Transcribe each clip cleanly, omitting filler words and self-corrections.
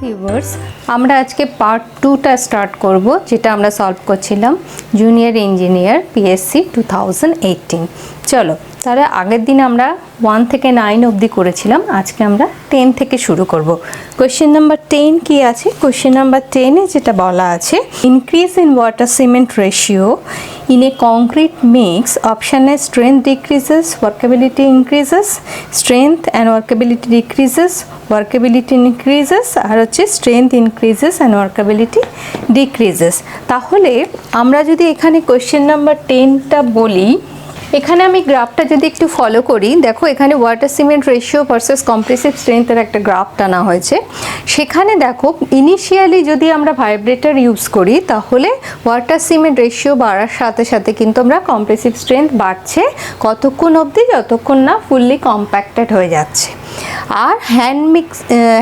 Viewers, আমরা আজকে part 2টা স্টার্ট করব, যেটা আমরা সলভ করছিলাম জুনিয়র ইঞ্জিনিয়ার পিএসসি 2018। চলো, তাহলে আগের দিন আমরা 1 থেকে 9 অবধি করেছিলাম, আজকে আমরা 10 থেকে শুরু করব। কোয়েশ্চেন নাম্বার 10 কি আছে? কোয়েশ্চেন নাম্বার 10-এ যেটা বলা আছে, increase in water cement ratio in a concrete mix, option A strength decreases, workability increases, strength and workability decreases, workability increases, আর হচ্ছে strength increases and workability decreases। তাহলে আমরা যদি এখানে কোয়েশ্চেন নাম্বার 10টা বলি, এখানে আমি গ্রাফটা যদি একটু ফলো করি, দেখো এখানে water cement ratio versus compressive স্ট্রেংথের একটা গ্রাফ টানা হয়েছে। সেখানে দেখো ইনিশিয়ালি যদি আমরা ভাইব্রেটর ইউজ করি, তাহলে ওয়াটার সিমেন্ট রেশিও বাড়ার সাথে সাথে কিন্তু আমরা কম্প্রেসিভ স্ট্রেংথ বাড়ছে কতক্ষণ অবধি, যতক্ষণ না ফুললি কম্প্যাক্টেড হয়ে যাচ্ছে। আর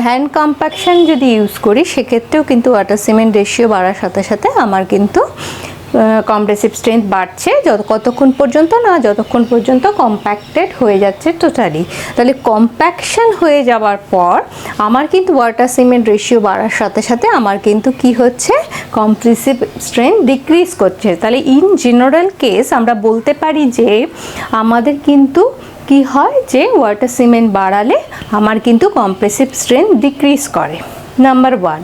হ্যান্ড কম্প্যাকশন যদি ইউজ করি, সেক্ষেত্রেও কিন্তু ওয়াটার সিমেন্ট রেশিও বাড়ার সাথে সাথে আমার কিন্তু কম্প্রেসিভ স্ট্রেংথ বাড়ছে কতক্ষণ পর্যন্ত না, যতক্ষণ পর্যন্ত কম্প্যাক্টেড হয়ে যাচ্ছে টোটালি। তাহলে কম্প্যাকশন হয়ে যাওয়ার পর আমার কিন্তু ওয়াটার সিমেন্ট রেশিও বাড়ার সাথে সাথে আমার কিন্তু কি হচ্ছে, কম্প্রেসিভ স্ট্রেংথ ডিক্রিজ করছে। তাহলে ইন জেনারেল কেস আমরা বলতে পারি যে আমাদের কিন্তু কি হয়, যে ওয়াটার সিমেন্ট বাড়ালে আমার কিন্তু কম্প্রেসিভ স্ট্রেংথ ডিক্রিজ করে। নাম্বার 1।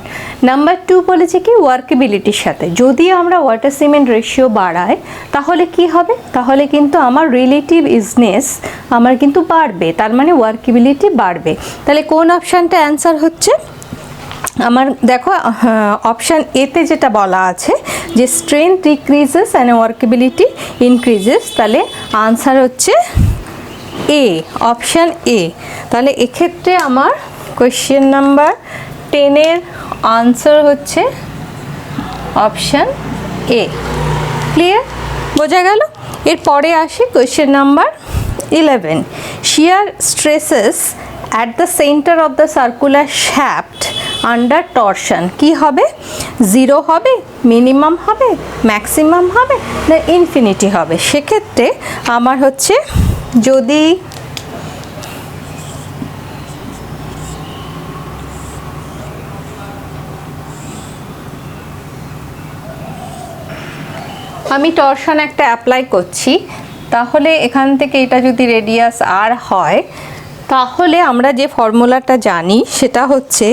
নাম্বার 2 বলেছে কি, ওয়ার্কেবিলিটির সাথে যদি আমরা ওয়াটার সিমেন্ট রেশিও বাড়াই, তাহলে কি হবে, তাহলে কিন্তু আমার রিলেটিভ ইজনেস আমার কিন্তু বাড়বে, তার মানে ওয়ার্কেবিলিটি বাড়বে। তাহলে কোন অপশানটা অ্যান্সার হচ্ছে আমার? দেখো অপশান এতে যেটা বলা আছে যে স্ট্রেংথ ডিক্রিজেস অ্যান্ড ওয়ার্কেবিলিটি ইনক্রিজেস, তাহলে আনসার হচ্ছে এ, অপশান এ। তাহলে এক্ষেত্রে আমার কোয়েশ্চেন নাম্বার 10-এর আনসার হচ্ছে অপশান এ। ক্লিয়ার? বোঝা গেল? এরপরে আসি question number 11। Shear stresses at the centre of the circular shaft under torsion কি হবে? 0 হবে, মিনিমাম হবে, ম্যাক্সিমাম হবে, না ইনফিনিটি হবে? সেক্ষেত্রে আমার হচ্ছে, যদি আমি টরশন একটা অ্যাপ্লাই করছি, তাহলে এখান থেকে এটা যদি রেডিয়াস আর হয়, তাহলে আমরা যে ফর্মুলাটা জানি সেটা হচ্ছে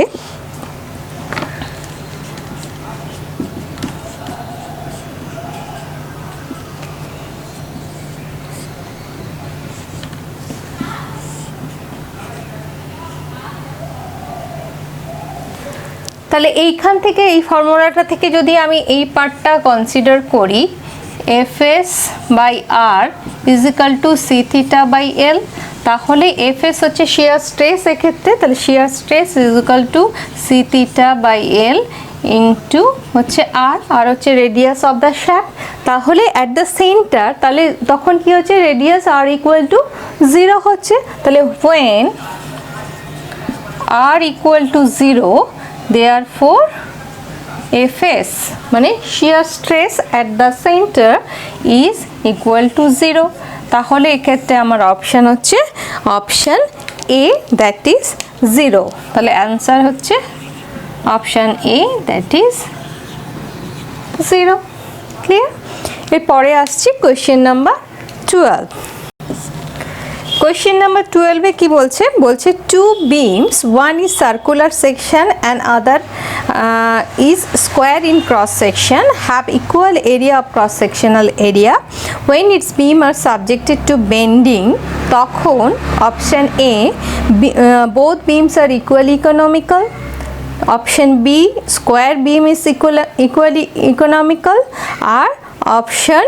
তাহলে এইখান থেকে এই ফর্মুলাটা থেকে যদি আমি এই পার্টটা কনসিডার করি, FS by R is equal to C theta by L, তাহলে এফএস হচ্ছে শিয়ার স্ট্রেস এক্ষেত্রে, তাহলে shear stress is equal to C theta by L into হচ্ছে আর হচ্ছে রেডিয়াস অফ দ্য শ্যাফট। তাহলে অ্যাট দ্য সেন্টার, তাহলে তখন কি হচ্ছে, রেডিয়াস আর ইকুয়াল টু 0 হচ্ছে। তাহলে when R equal to 0, therefore Fs মানে shear stress at the center is equal to 0। তাহলে এক্ষেত্রে আমার অপশান হচ্ছে অপশান এ, দ্যাট ইজ 0। তাহলে অ্যান্সার হচ্ছে option A, that is 0। Clear? এরপরে আসছি কোয়েশ্চেন নাম্বার 12। কোয়েশ্চেন নাম্বার 12-এ কি বলছে? বলছে two beams, one is circular section and other is square in cross section, have equal area of cross sectional area. When its beam are subjected to bending, তখন option A both beams are equally economical, option B square beam is equally economical, আর option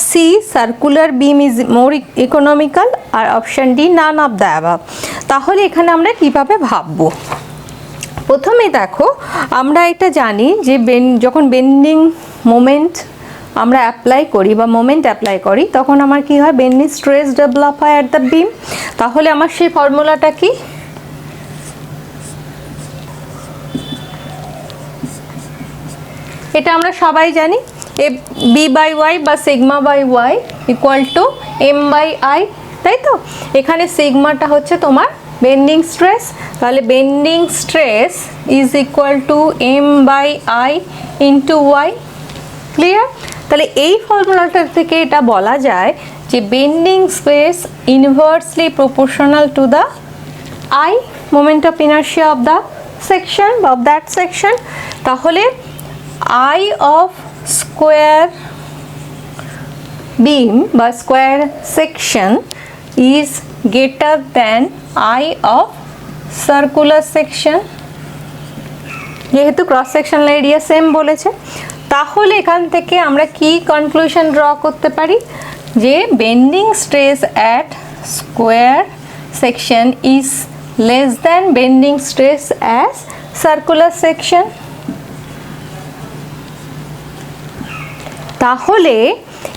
C circular beam is more economical, আর option D none of the above. তাহলে এখানে আমরা কিভাবে ভাববো? প্রথমে দেখো, আমরা এটা জানি যে যখন বেন্ডিং মোমেন্ট আমরা অ্যাপ্লাই করি বা মোমেন্ট অ্যাপ্লাই করি, তখন আমার কি হয়, বেন্ডিং স্ট্রেস ডেভেলপ হয় অ্যাট দ্য বিম। তাহলে আমার সেই ফর্মুলাটা কি? এটা আমরা সবাই জানি, বি বাই ওয়াই বা sigma by Y equal to M by I, তাই তো? এখানে সিগমাটা হচ্ছে তোমার বেন্ডিং স্ট্রেস, তাহলে bending stress is equal to m/i into Y. Clear? তাহলে এই ফর্মুলাটা থেকে এটা বলা যায় যে bending stress inversely proportional to the I moment of inertia of the section, of that section। তাহলে I of square beam বা square section is greater than I of circular section, যেহেতু ক্রস সেকশনাল এরিয়া সেম বলেছে। তাহলে এখান থেকে আমরা কি conclusion draw করতে পারি যে bending stress at square section is less than bending stress as circular section। তাহলে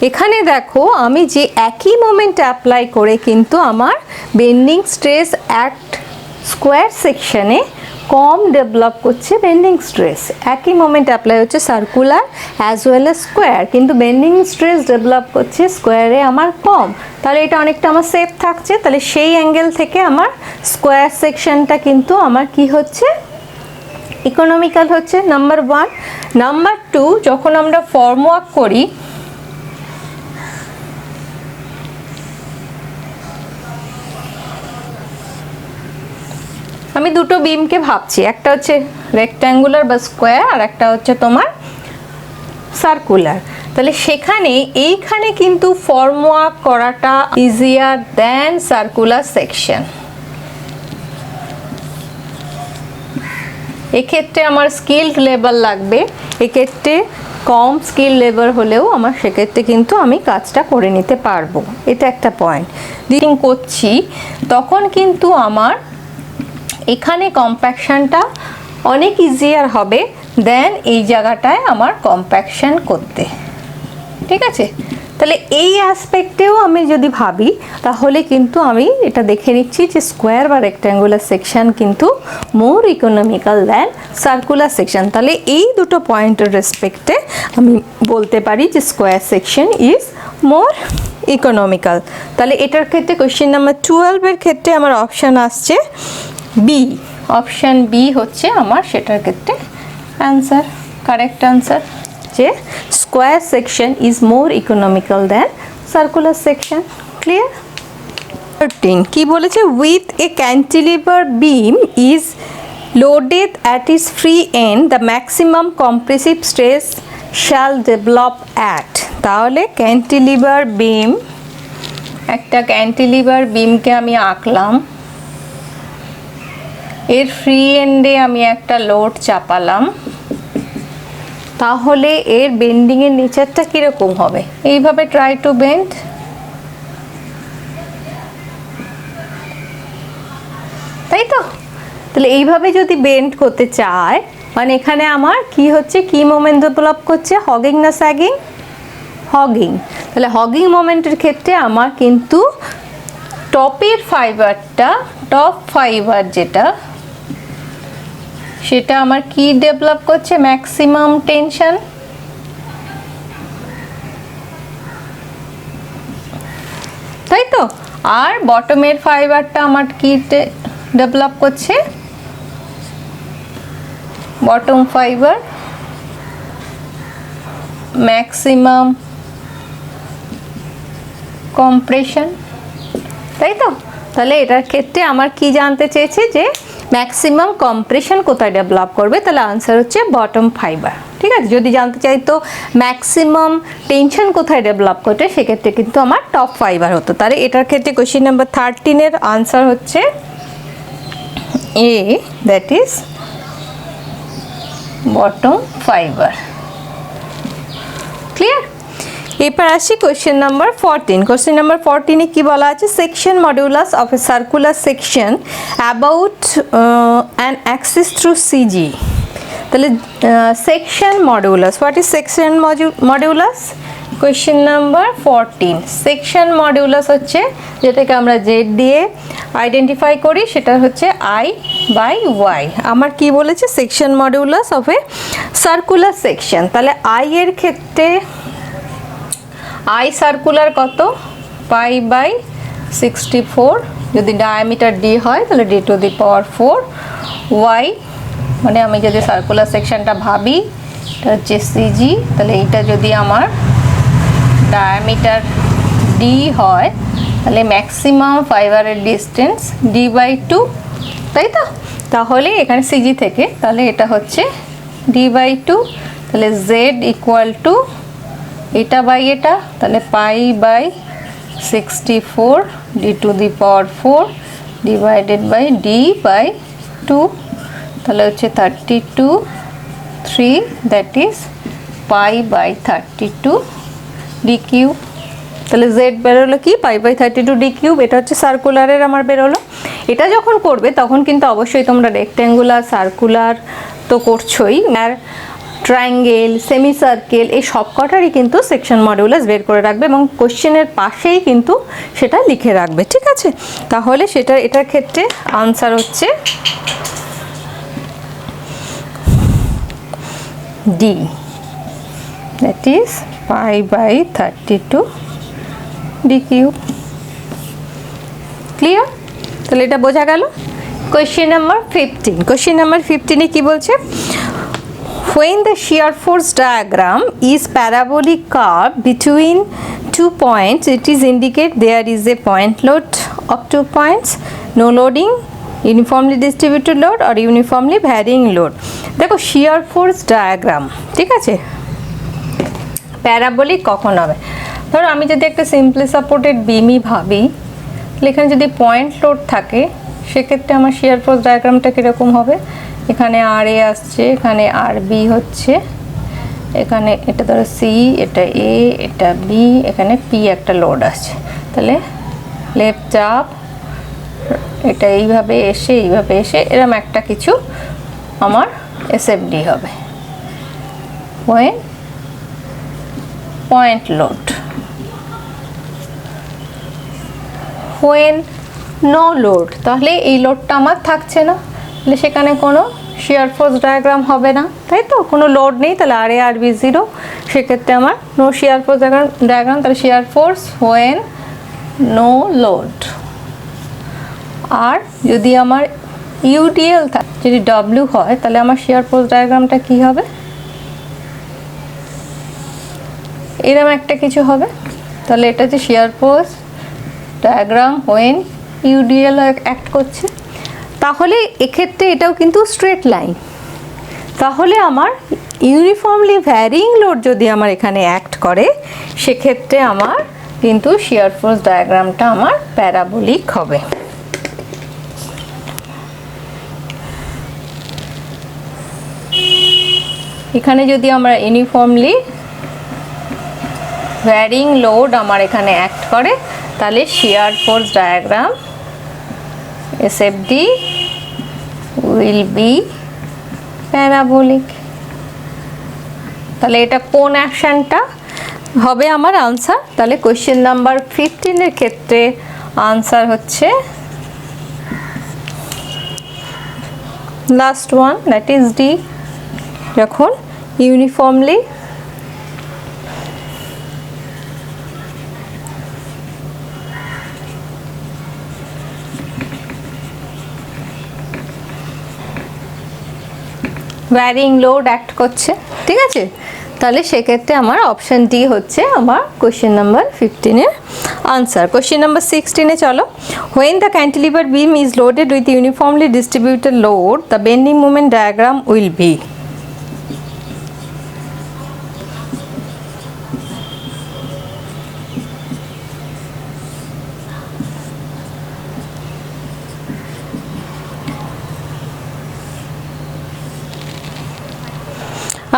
এখানে দেখো আমি যে একই মোমেন্ট অ্যাপ্লাই করে কিন্তু আমার বেন্ডিং স্ট্রেস অ্যাট স্কোয়ার সেকশনে কম ডেভেলপ করছে বেন্ডিং স্ট্রেস। একই মোমেন্ট অ্যাপ্লাই হচ্ছে circular as well as square, কিন্তু বেন্ডিং স্ট্রেস ডেভেলপ করছে স্কোয়ারে আমার কম। তাহলে এটা অনেকটা আমার সেফ থাকছে। তাহলে সেই অ্যাঙ্গেল থেকে আমার স্কোয়ার সেকশনটা কিন্তু আমার কি হচ্ছে, ইকোনমিক্যাল হচ্ছে, নাম্বার ওয়ান। নাম্বার টু, যখন আমরা ফর্ম ওয়ার্ক করি আমি দুটো বিমকে ভাবছি, একটা হচ্ছে রেক্ট্যাঙ্গুলার বা স্কোয়ার আর একটা হচ্ছে তোমার সার্কুলার। তাহলে সেখানে এইখানে কিন্তু ফর্ম ওয়ার্ক করাটা ইজিয়ার দ্যান সার্কুলার সেকশন। এক্ষেত্রে আমার স্কিলড লেবার লাগবে, এক্ষেত্রে কম স্কিল লেবার হলেও আমার সেক্ষেত্রে কিন্তু আমি কাজটা করে নিতে পারবো। এটা একটা পয়েন্ট। দিন করছি তখন কিন্তু আমার এখানে কম্প্যাকশনটা অনেক ইজিয়ার হবে দেন এই জায়গাটায় আমার কম্প্যাকশন করতে। ঠিক আছে? তাহলে এই অ্যাসপেক্টেও আমি যদি ভাবি তাহলে কিন্তু আমি এটা দেখে নিচ্ছি যে স্কোয়ার বা রেক্ট্যাঙ্গুলার সেকশন কিন্তু মোর ইকোনমিক্যাল দ্যান সার্কুলার সেকশন। তাহলে এই দুটো পয়েন্টের রেসপেক্টে আমি বলতে পারি যে square section is more economical. তাহলে এটার ক্ষেত্রে কোয়েশ্চেন নাম্বার 12-এর ক্ষেত্রে আমার অপশান আসছে বি। অপশান বি হচ্ছে আমার সেটার ক্ষেত্রে অ্যান্সার, কারেক্ট অ্যান্সার, যে square section is more economical than circular section. Clear? 13 কি বলেছে, with a cantilever beam is loaded at its free end the maximum compressive stress shall develop at. তাহলে cantilever beam, একটা cantilever বিমকে আমি আঁকলাম, এর free এন্ডে আমি একটা লোড চাপালাম, তাহলে এর বেন্ডিংয়ের নেচারটা কীরকম হবে? এইভাবে ট্রাই টু বেন্ড, তাই তো? তাহলে এইভাবে যদি বেন্ড করতে চায় মানে এখানে আমার কি হচ্ছে, কি মোমেন্ট ডেভেলপ করছে, হগিং না স্যাগিং? হগিং। তাহলে হগিং মোমেন্টের ক্ষেত্রে আমার কিন্তু টপের ফাইবারটা, টপ ফাইবার যেটা, সেটা আমার কি ডেভেলপ করছে, ম্যাক্সিমাম টেনশন। তাই তো? আর বটমের ফাইবারটা আমার কি ডেভেলপ করছে, বটম ফাইবার ম্যাক্সিমাম কম্প্রেশন। তাই তো? তাহলে এটার ক্ষেত্রে আমার কি জানতে চেয়েছে যে ম্যাক্সিমাম কম্প্রেশন কোথায় ডেভেলপ করবে, তাহলে আনসার হচ্ছে বটম ফাইবার। ঠিক আছে? যদি জানতে চাই তো ম্যাক্সিমাম টেনশন কোথায় ডেভেলপ করবে সেক্ষেত্রে কিন্তু আমার টপ ফাইবার হতো। তাহলে এটার ক্ষেত্রে কোয়েশ্চেন নাম্বার 13-এর আনসার হচ্ছে A, that is bottom fibre. Clear? এরপর আসি কোয়েশ্চেন নাম্বার 14। কোয়েশ্চেন নাম্বার 14-এ কি বলা আছে, section modulus of a circular section about an axis through CG. তাহলে section modulus, what is section modulus? Question number 14, section modulus হচ্ছে যেটাকে আমরা জেড দিয়ে আইডেন্টিফাই করি, সেটা হচ্ছে I/Y। আমার কি বলেছে, section modulus of a circular section. তাহলে আই এর ক্ষেত্রে আই সার্কুলার কত, পাই/6। 64, যদি ডায়ামিটার ডি হয় তাহলে D to the power 4, Y মানে আমি যদি সার্কুলার সেকশনটা ভাবি এটা হচ্ছে সিজি, তাহলে এইটা যদি আমার ডায়ামিটার ডি হয় তাহলে ম্যাক্সিমাম ফাইবারের ডিস্টেন্স d/2, তাই তো? তাহলে এখানে সিজি থেকে তাহলে এটা হচ্ছে d/2, তাহলে z ইকুয়াল টু এটা বাই এটা, তাহলে π/64 d to the power 4 divided by d/2, তাহলে হচ্ছে 32/3, দ্যাট ইজ π/32 d3। তাহলে z বেরোলো কি π/32 d3, এটা হচ্ছে সার্কুলারের আমার বেরোলো। এটা যখন করবে তখন কিন্তু অবশ্যই তোমরা রেক্ট্যাঙ্গুলার, সার্কুলার তো করছোই, আর ট্রায়াঙ্গেল, সেমি সার্কেল এই সব কটারই কিন্তু সেকশন মডিউলাস বের করে রাখবে এবং কোশ্চেনের পাশেই কিন্তু সেটা লিখে রাখবে, ঠিক আছে? তাহলে সেটা এটার ক্ষেত্রে আনসার হচ্ছে D, that is π/32 d3। Clear? তাহলে এটা বোঝা গেল। কোয়েশ্চেন নাম্বার 15, কোয়েশ্চেন নাম্বার 15 কি বলছে? When the shear force diagram is parabolic curve between 2 points, it is indicate there is a point load of 2 points, no loading, uniformly distributed load or uniformly varying load। দেখো shear force diagram, ঠিক আছে, parabolic কখন হবে? ধরো আমি যদি একটা simply supported বিমই ভাবি, তাহলে এখানে যদি পয়েন্ট লোড থাকে সেক্ষেত্রে আমার শিয়ার ফোর্স ডায়াগ্রামটা কীরকম হবে? এখানে আর এ আসছে, এখানে আর বি হচ্ছে, এখানে এটা ধরো সি, এটা এ, এটা বি, এখানে পি একটা লোড আসছে, তাহলে লেফট চাপ এটা এইভাবে এসে এরকম একটা কিছু আমার এসএফডি হবে, point load. when no load, তাহলে এই লোডটা আমার থাকছে না, তাহলে সেখানে কোনো শিয়ার ফোর্স ডায়াগ্রাম হবে না, তাই তো? কোনো লোড নেই, তাহলে আর এ আর বি 0, সেক্ষেত্রে আমার নো শিয়ার ফোর্স ডায়াগ্রাম। তাহলে shear force when no load। আর যদি আমার ইউডিএল থাকে, যদি ডব্লিউ হয়, তাহলে আমার শিয়ার ফোর্স ডায়াগ্রামটা কি হবে? এরকম একটা কিছু হবে। তাহলে এটা হচ্ছে শিয়ার force diagram when UDL act করছে। তাহলে এক্ষেত্রে এটাও কিন্তু স্ট্রেট লাইন, তাহলে আমার ইউনিফর্মলি ভ্যারিং লোড যদি আমার এখানে অ্যাক্ট করে সেক্ষেত্রে আমার কিন্তু শিয়ার ফোর্স ডায়াগ্রামটা আমার প্যারাবোলিক হবে। এখানে যদি আমরা ইউনিফর্মলি ভ্যারিং লোড আমার এখানে অ্যাক্ট করে তাহলে shear force diagram SFD will be parabolic. তাহলে এটা কোন অ্যাকশনটা হবে আমার আনসার? তাহলে কোয়েশ্চেন নাম্বার 15 এর ক্ষেত্রে আনসার হচ্ছে last one, that is D. যখন ইউনিফর্মলি ভ্যারিং লোড অ্যাক্ট করছে, ঠিক আছে? তাহলে সেক্ষেত্রে আমার অপশান ডি হচ্ছে আমার কোয়েশ্চেন নাম্বার 15 এর আনসার। কোয়েশ্চেন নাম্বার 16 চলো। When the cantilever beam is loaded with uniformly distributed load, the bending moment diagram will be।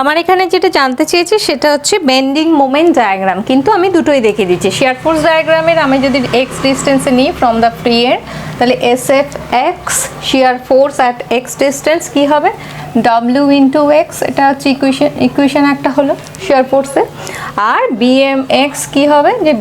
আমার এখানে যেটা জানতে চেয়েছে সেটা হচ্ছে বেন্ডিং মোমেন্ট ডায়াগ্রাম, কিন্তু আমি দুটোই দেখিয়ে দিচ্ছি। শিয়ার ফোর্স ডায়াগ্রামের আমি যদি এক্স ডিস্টেন্সে নিই ফ্রম দ্য ফ্রি এন্ড, তাহলে S F X shear force at X distance কী হবে? ডব্লিউ ইন্টু এক্স, এটা হচ্ছে ইকুয়েশন একটা হলো শিয়ার ফোর্সে। আর বিএম এক্স কী হবে? যে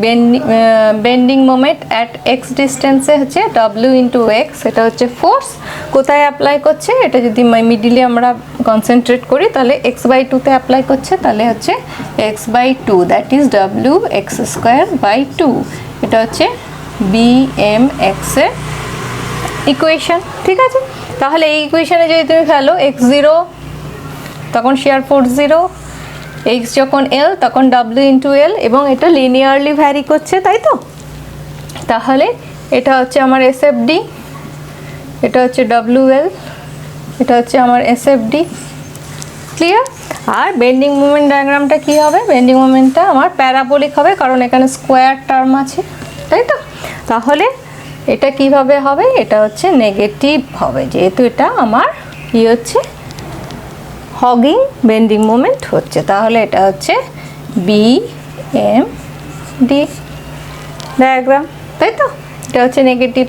বেন্ডিং মোমেন্ট অ্যাট এক্স ডিস্টেন্সে হচ্ছে ডব্লিউ ইন্টু এক্স, এটা হচ্ছে ফোর্স। কোথায় অ্যাপ্লাই করছে? এটা যদি মিডিলে আমরা কনসেন্ট্রেট করি তাহলে x/2 অ্যাপ্লাই করছে, তাহলে হচ্ছে x/2, that is W x² by 2, এটা হচ্ছে BMX এর ইকুয়েশন, ঠিক আছে। তাহলে এই ইকুয়েশনে যদি তুমি ফেলো x0 তখন শিয়ার ফোর্স 0, x যখন L তখন W ইন্টু L, এবং এটা লিনিয়ারলি ভ্যারি করছে, তাই তো। তাহলে এটা হচ্ছে আমার SFD, এটা হচ্ছে WL, এটা হচ্ছে আমার SFD, ক্লিয়ার। আর বেন্ডিং মোমেন্ট ডায়াগ্রামটা কি হবে? বেন্ডিং মোমেন্টটা আমার প্যারাবোলিক হবে, কারণ এখানে স্কোয়ার টার্ম আছে, তাই তো। তাহলে এটা কিভাবে হবে? এটা হচ্ছে নেগেটিভ হবে, যেহেতু এটা আমার কি হচ্ছে, হগিং বেন্ডিং মোমেন্ট হচ্ছে। তাহলে এটা হচ্ছে BMD ডায়াগ্রাম, তাই তো। এটা হচ্ছে নেগেটিভ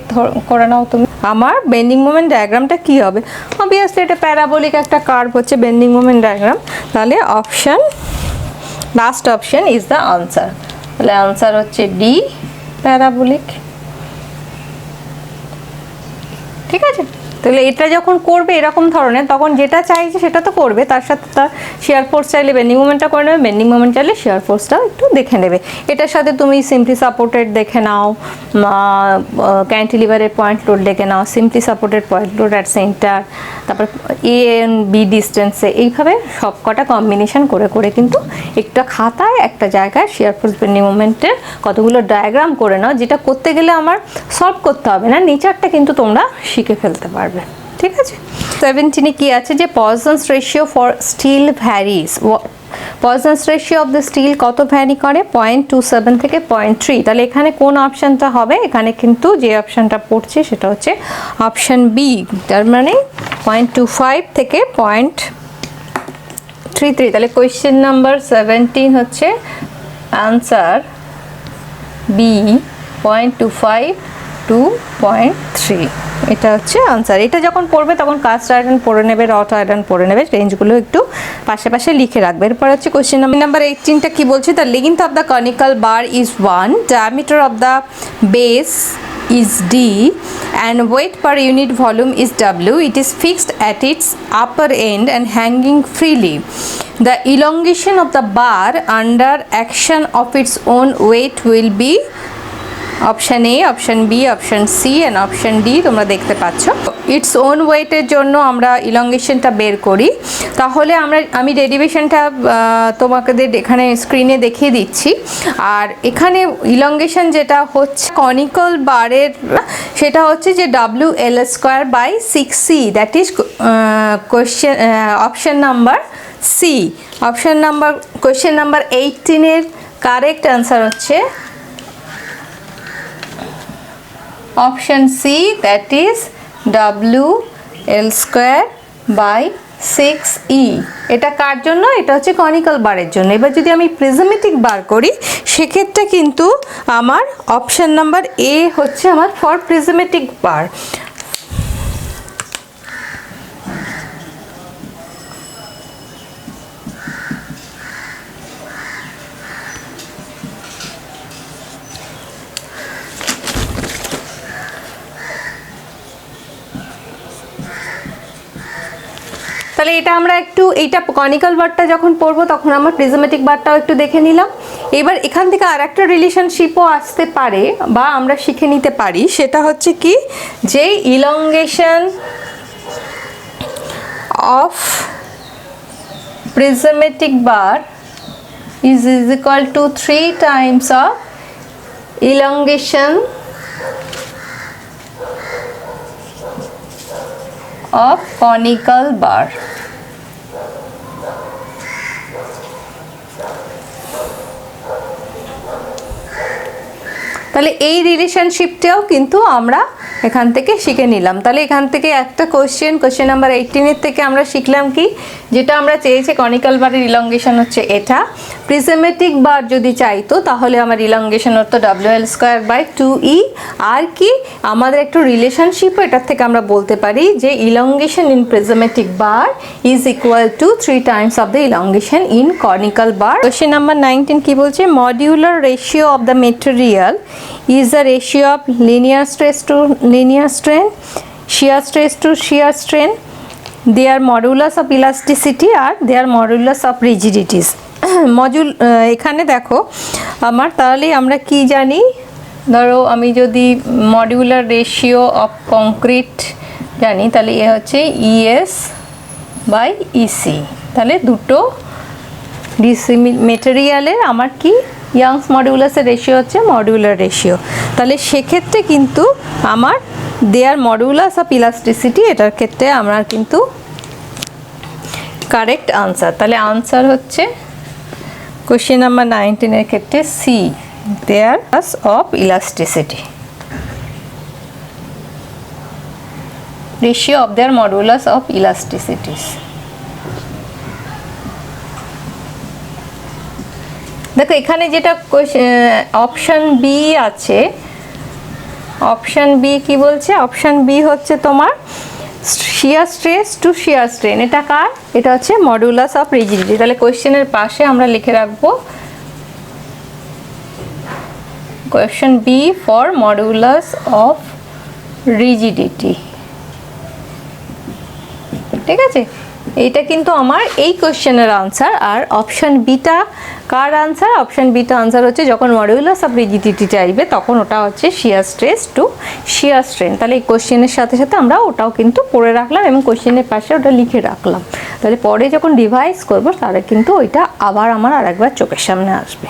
করে নাও তুমি। আমার বেন্ডিং মোমেন্ট ডায়াগ্রামটা কি হবে? অবভিয়াসলি এটা প্যারাবোলিক একটা কার্ভ হচ্ছে বেন্ডিং মোমেন্ট ডায়াগ্রাম। তাহলে option, last option is the answer. তাহলে আনসার হচ্ছে ডি, প্যারাবোলিক, ঠিক আছে। তাহলে এটা যখন করবে এরকম ধরনের, তখন যেটা চাইছে সেটা তো করবে, তার সাথে তার শেয়ার ফোর্স চাইলে বেন্ডিং মোমেন্টটা করে নেবে, বেন্ডিং মোমেন্ট চাইলে শেয়ার ফোর্সটাও একটু দেখে নেবে। এটার সাথে তুমি সিম্পলি সাপোর্টেড দেখে নাও, ক্যান্টিলিভারের পয়েন্ট লোড দেখে নাও, simply supported point load at centre, তারপর A and B ডিস্টেন্সে, এইভাবে সব কটা কম্বিনেশন করে করে কিন্তু একটা খাতায় একটা জায়গায় শেয়ার ফোর্স বেন্ডিং মোমেন্টের কতগুলো ডায়াগ্রাম করে নাও, যেটা করতে গেলে আমার সলভ করতে হবে না, নেচারটা কিন্তু তোমরা শিখে ফেলতে পারবে, ঠিক আছে। 17 কি আছে, যে Poisson's ratio for steel varies. Poisson's ratio of the steel কত ভ্যারি করে? 0.27 থেকে 0.3। তাহলে এখানে কোন অপশানটা হবে? এখানে কিন্তু যে অপশানটা পড়ছে সেটা হচ্ছে অপশান বি, তার মানে 0.25 থেকে 0.33। তাহলে কোয়েশ্চেন নাম্বার 17 হচ্ছে আনসার বি, 0.25 to 0.3, এটা হচ্ছে আনসার। এটা যখন পড়বে তখন কাস্ট আয়রন পড়ে নেবে, রট আয়রন পড়ে নেবে, রেঞ্জগুলো একটু পাশে পাশে লিখে রাখবে। এরপর হচ্ছে কোয়েশ্চেন নাম্বার 18টা কি বলছে? The length of the conical bar is 1, diameter of the base is D, and weight per unit volume is W. It is fixed at its upper end and hanging freely. The elongation of the bar under action of its own weight will be option A, option B, option C and option D. তোমরা দেখতে পাচ্ছ its own ওয়েটের জন্য আমরা ইলংগেশনটা বের করি। তাহলে আমি ডেরিভেশনটা তোমাদের এখানে স্ক্রিনে দেখিয়ে দিচ্ছি। আর এখানে ইলংগেশন যেটা হচ্ছে কনিক্যাল বারের, সেটা হচ্ছে যে WL²/6C, that is question option number C. Question number 18-এর কারেক্ট অ্যান্সার হচ্ছে option C, that is WL²/6E। এটা কার জন্য? এটা হচ্ছে কনিক্যাল বারের জন্য। এবার যদি আমি প্রিজমেটিক বার করি সেক্ষেত্রে কিন্তু আমার অপশান নাম্বার এ হচ্ছে আমার ফর প্রিজমেটিক বার। তাহলে এটা আমরা একটু, এইটা কনিক্যাল বারটা যখন পড়বো তখন আমরা প্রিজমেটিক বারটাও একটু দেখে নিলাম। এবার এখান থেকে আর একটা রিলেশনশিপও আসতে পারে বা আমরা শিখে নিতে পারি, সেটা হচ্ছে কি, যে elongation of prismatic bar is equal two 3 Times of elongation of conical bar। তাহলে এই রিলেশনশিপটাও কিন্তু আমরা এখান থেকে শিখে নিলাম। তাহলে এখান থেকে একটা কোশ্চেন নাম্বার 18-এর থেকে আমরা শিখলাম কি, যেটা আমরা চেয়েছি কনিক্যাল বারের ইলংগেশন হচ্ছে এটা। প্রিজমেটিক বার যদি চাইতো তাহলে আমার ইলংগেশন হতো WL²/2E। আর কি আমাদের একটু রিলেশনশিপও এটার থেকে আমরা বলতে পারি যে elongation in prismatic bar is equal two 3 Times of the elongation in conical bar. Question number 19 কি বলছে? Modular ratio of the material is the ratio of linear stress to linear strain, shear stress to shear strain, their modulus of elasticity আর their modulus of rigidities। এখানে দেখো আমার, তাহলে আমরা কি জানি, ধরো আমি যদি মডিউলার রেশিও অফ কংক্রিট জানি, তাহলে এ হচ্ছে ইএস বাই ইসি, তাহলে দুটো ডিসি মেটেরিয়ালের আমার কি ইয়াংস মডিউলাসের রেশিও হচ্ছে মডিউলার রেশিও। তাহলে সেক্ষেত্রে কিন্তু আমার দেয়ার মডিউলাস অফ ইলাস্টিসিটি, এটার ক্ষেত্রে আমার কিন্তু কারেক্ট আনসার। তাহলে আনসার হচ্ছে কোশ্চেন নাম্বার 19 এর ক্ষেত্রে C, their of elasticity, ratio of their modulus of elasticities. দেখো এখানে যেটা অপশন বি আছে, অপশন বি কি বলছে, অপশন বি হচ্ছে তোমার shear stress to shear strain, এটা কার, এটা হচ্ছে মডিউলাস অফ রিজিডিটি। তাহলে কোশ্চেনের পাশে আমরা লিখে রাখবো question B for modulus of rigidity, ঠিক আছে। এইটা কিন্তু আমার এই কোশ্চেনের আনসার। আর অপশন বিটা কার আনসার, অপশন বিটা আনসার হচ্ছে যখন মডিউলাস অফ রিজিডিটি চাইবে তখন ওটা হচ্ছে shear stress to shear strain. তাহলে এই কোশ্চেনের সাথে সাথে আমরা ওটাও কিন্তু পড়ে রাখলাম এবং কোশ্চেনের পাশে ওটা লিখে রাখলাম। তাহলে পরে যখন রিভাইজ করবো তাহলে কিন্তু ওইটা আবার আমার আরেকবার চোখের সামনে আসবে।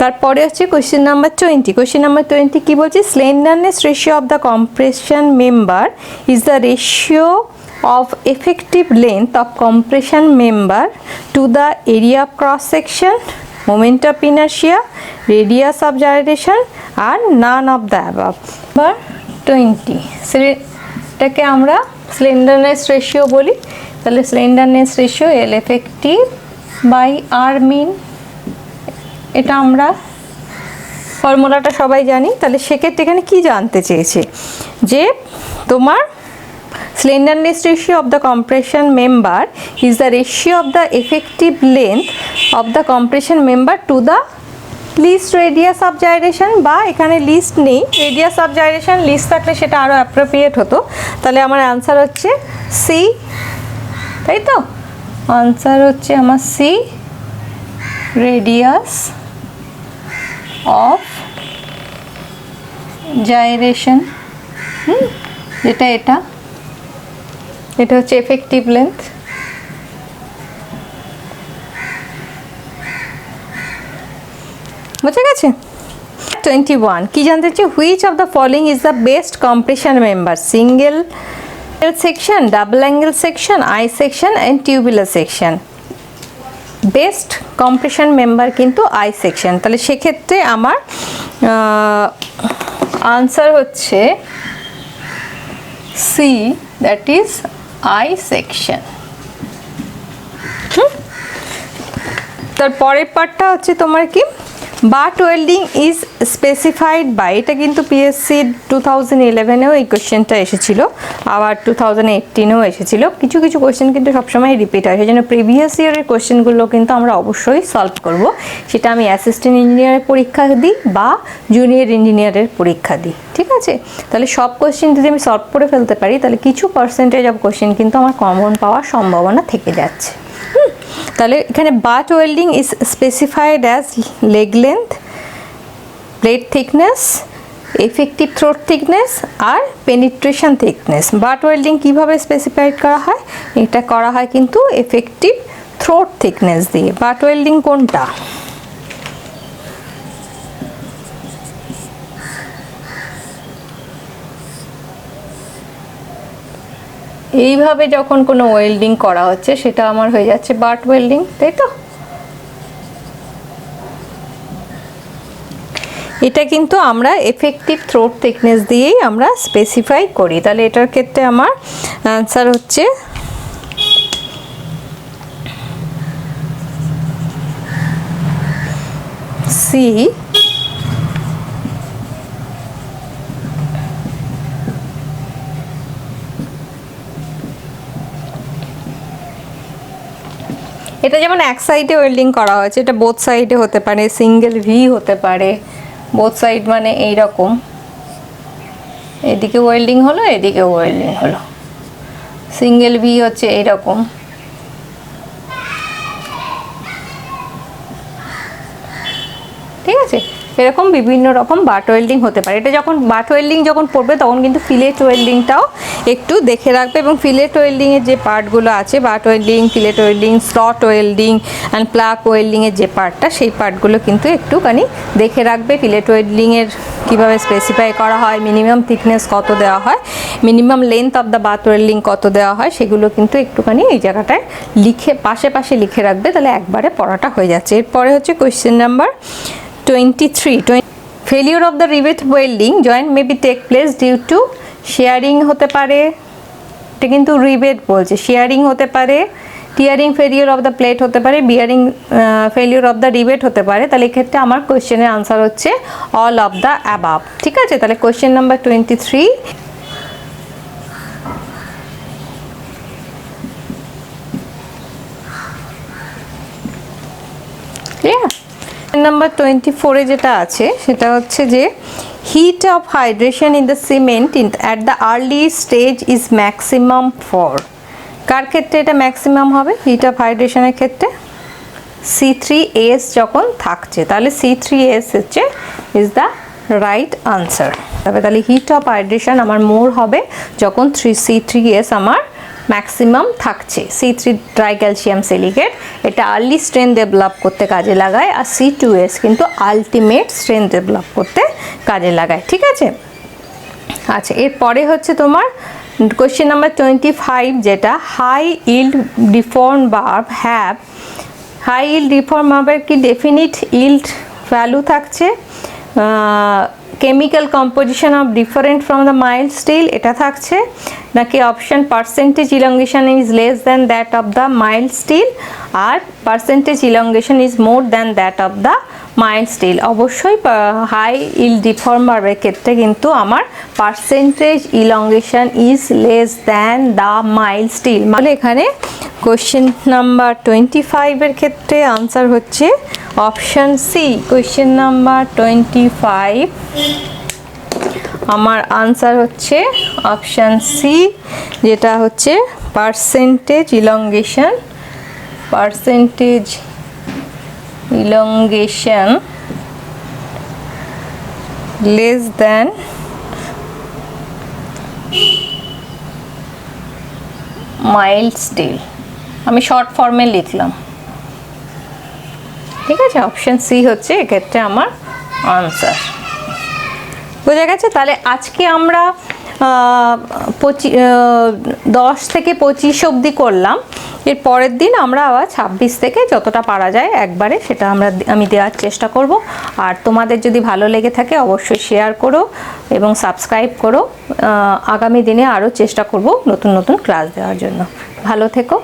তারপরে হচ্ছে কোশ্চেন নাম্বার 20। কোশ্চেন নাম্বার 20 কি বলছে, slenderness ratio of the compression member is the ratio of effective length of compression member to the area of cross section, moment of inertia, radius of gyration আর none of the above। Number 20 এটাকে আমরা স্লেন্ডারনেস ratio বলি। তাহলে স্লেন্ডারনেস ratio L effective by আর মিন, এটা আমরা ফর্মুলাটা সবাই জানি। তাহলে সেক্ষেত্রে এখানে কি জানতে চেয়েছে যে তোমার slenderness ratio of the compression member is the ratio of the effective length of the compression member to the least radius of gyration, বা এখানে লিস্ট নেই, রেডিয়াস অফ জাইরেশন লিস্ট থাকলে সেটা আরও অ্যাপ্রোপ্রিয়েট হতো। তাহলে আমার অ্যান্সার হচ্ছে সি, তাই তো, আনসার হচ্ছে আমার সি, রেডিয়াস অফ জাইরেশন, যেটা এটা হচ্ছে এফেক্টিভ লেন্থ। বুঝে গেছে। 21 কি জানতে চাই, which of the following is the best compression member, single section, double angle section, I section and tubular section. Best compression member কিন্তু আই সেকশন। তাহলে সেক্ষেত্রে আমার আনসার হচ্ছে C, that is I section. তার পরের পার্টটা হচ্ছে তোমার কি, butt welding is specified by, এটা কিন্তু পিএসসি 2011-এও এই কোয়েশ্চেনটা এসেছিল, আবার 2018-এও এসেছিল। কিছু কিছু কোয়েশ্চেন কিন্তু সবসময় রিপিট হয়, সেই জন্য প্রিভিয়াস ইয়ারের কোয়েশ্চেনগুলো কিন্তু আমরা অবশ্যই সলভ করব। সেটা আমি অ্যাসিস্ট্যান্ট ইঞ্জিনিয়ারের পরীক্ষা দিই বা জুনিয়র ইঞ্জিনিয়ারের পরীক্ষা দিই, ঠিক আছে। তাহলে সব কোয়েশ্চেন যদি আমি সলভ করে ফেলতে পারি তাহলে কিছু পার্সেন্টেজ অফ কোয়েশ্চেন কিন্তু আমার কমন পাওয়ার সম্ভাবনা থেকে যাচ্ছে। তাহলে এখানে butt welding is specified as leg length, plate thickness, effective throat thickness আর পেনিট্রেশন থিকনেস। বাট ওয়েল্ডিং কীভাবে স্পেসিফাইড করা হয়, এটা করা হয় কিন্তু এফেক্টিভ থ্রোট থিকনেস দিয়ে। বাট ওয়েল্ডিং কোনটা, এইভাবে যখন কোনো ওয়েল্ডিং করা হচ্ছে সেটা আমার হয়ে যাচ্ছে বাট ওয়েল্ডিং, তাই তো। এটা কিন্তু আমরা এফেক্টিভ থ্রোট থিকনেস দিয়েই আমরা স্পেসিফাই করি। তাহলে এটার ক্ষেত্রে আমার অ্যান্সার হচ্ছে সি, এটা যেমন এক সাইডে ওয়েল্ডিং করা হয়েছে, এটা বোথ সাইডে হতে পারে, সিঙ্গেল ভি হতে পারে, বোথ সাইড মানে এইরকম, এদিকে ওয়েল্ডিং হলো এদিকে ওয়েল্ডিং হলো, সিঙ্গেল ভি হচ্ছে এইরকম, ঠিক আছে। এরকম বিভিন্ন রকম বাট ওয়েল্ডিং হতে পারে। এটা যখন বাট ওয়েল্ডিং যখন পড়বে তখন কিন্তু ফিলেট ওয়েল্ডিংটাও একটু দেখে রাখবে, এবং ফিলেট ওয়েল্ডিংয়ের যে পার্টগুলো আছে, butt welding, fillet welding, slot welding and plug ওয়েল্ডিংয়ের যে পার্টটা, সেই পার্টগুলো কিন্তু একটুখানি দেখে রাখবে। ফিলেট ওয়েল্ডিংয়ের কীভাবে স্পেসিফাই করা হয়, মিনিমাম থিকনেস কত দেওয়া হয়, minimum length of the but welding কত দেওয়া হয়, সেগুলো কিন্তু একটুখানি এই জায়গাটায় লিখে পাশে পাশে লিখে রাখবে, তাহলে একবারে পড়াটা হয়ে যাচ্ছে। এরপরে হচ্ছে question number 23। Failure of the rivet welding joint may be take place due to shearing হতে পারে, এটা কিন্তু রিভেট বলছে, শেয়ারিং হতে পারে, tearing failure of the plate হতে পারে, bearing failure of the rivet হতে পারে। তাহলে এক্ষেত্রে আমার কোয়েশ্চেনের আনসার হচ্ছে অল অফ দ্য অ্যাবাভ। ঠিক আছে, তাহলে কোয়েশ্চেন নাম্বার 23। নাম্বার 24-এ যেটা আছে সেটা হচ্ছে যে heat of hydration in the cement at the early stage is maximum for, কার ক্ষেত্রে এটা ম্যাক্সিমাম হবে? হিট অফ হাইড্রেশনের ক্ষেত্রে C3S যখন থাকছে, তাহলে C3S হচ্ছে ইজ দ্য রাইট আনসার। তবে তাহলে হিট অফ হাইড্রেশন আমার মোর হবে যখন C3S আমার ম্যাক্সিমাম থাকছে। C3 ট্রাইক্যালসিয়াম সিলিকেট এটা আর্লি স্ট্রেংথ ডেভেলপ করতে কাজে লাগায়, আর C2S কিন্তু আলটিমেট স্ট্রেংথ ডেভেলপ করতে কাজে লাগায়। ঠিক আছে, আচ্ছা এরপরে হচ্ছে তোমার কোয়েশ্চেন নাম্বার 25, যেটা high yield deform barb have, high yield deform বার্বের কি ডেফিনিট ইল্ড ভ্যালু থাকছে, chemical composition of different from the mild steel এটা থাকছে, নাকি option percentage elongation is less than that of the mild steel, আর percentage elongation is more than that of the mild steel. অবশ্যই high yield deform বার্বের ক্ষেত্রে কিন্তু আমার percentage elongation is less than the mild steel. মানে এখানে question number 25-এর ক্ষেত্রে answer হচ্ছে অপশন সি। কোয়েশ্চেন নাম্বার 25 আমার আনসার হচ্ছে অপশন সি, যেটা হচ্ছে percentage elongation, percentage elongation less than mild still, আমি শর্ট ফর্মে লিখলাম। ঠিক আছে, অপশন সি হচ্ছে এক্ষেত্রে আমার আনসার। বোঝা গেছে? তাহলে আজকে আমরা 10 থেকে 25 অবধি করলাম। এর পরের দিন আমরা আবার 26 থেকে যতটা পারা যায় একবারে সেটা আমি দেওয়ার চেষ্টা করব। আর তোমাদের যদি ভালো লেগে থাকে অবশ্যই শেয়ার করো এবং সাবস্ক্রাইব করো। আগামী দিনে আরও চেষ্টা করব নতুন নতুন ক্লাস দেওয়ার জন্য। ভালো থেকো।